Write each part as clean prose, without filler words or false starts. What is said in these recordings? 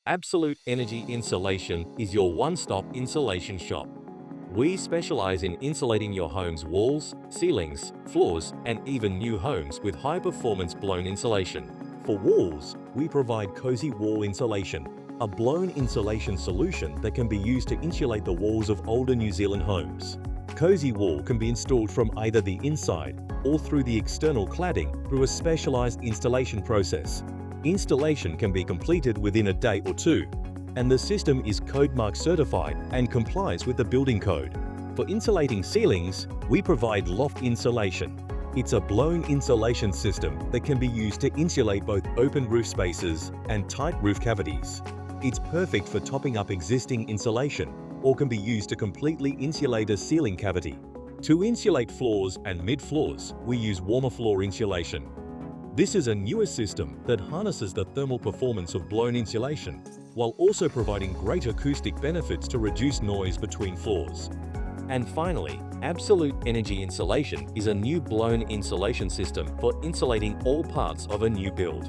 Absolute Energy Insulation is your one-stop insulation shop. We specialize in insulating your home's walls, ceilings, floors, and even new homes with high-performance blown insulation. For walls, we provide Cozy Wall Insulation, a blown insulation solution that can be used to insulate the walls of older New Zealand homes. Cozy Wall can be installed from either the inside or through the external cladding through a specialized installation process. Installation can be completed within a day or two, and the system is Code Mark certified and complies with the building code. For insulating ceilings, we provide loft insulation. It's a blown insulation system that can be used to insulate both open roof spaces and tight roof cavities. It's perfect for topping up existing insulation or can be used to completely insulate a ceiling cavity. To insulate floors and mid-floors, we use warmer floor insulation. This is a newer system that harnesses the thermal performance of blown insulation while also providing great acoustic benefits to reduce noise between floors. And finally, Absolute Energy Insulation is a new blown insulation system for insulating all parts of a new build.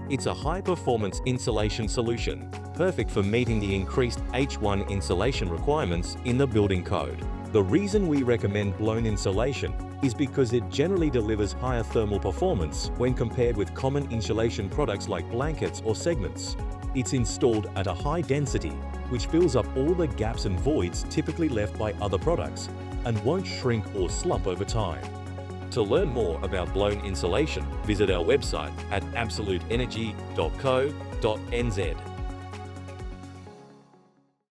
It's a high-performance insulation solution, perfect for meeting the increased H1 insulation requirements in the building code. The reason we recommend blown insulation is because it generally delivers higher thermal performance when compared with common insulation products like blankets or segments. It's installed at a high density, which fills up all the gaps and voids typically left by other products and won't shrink or slump over time. To learn more about blown insulation, visit our website at absoluteenergy.co.nz.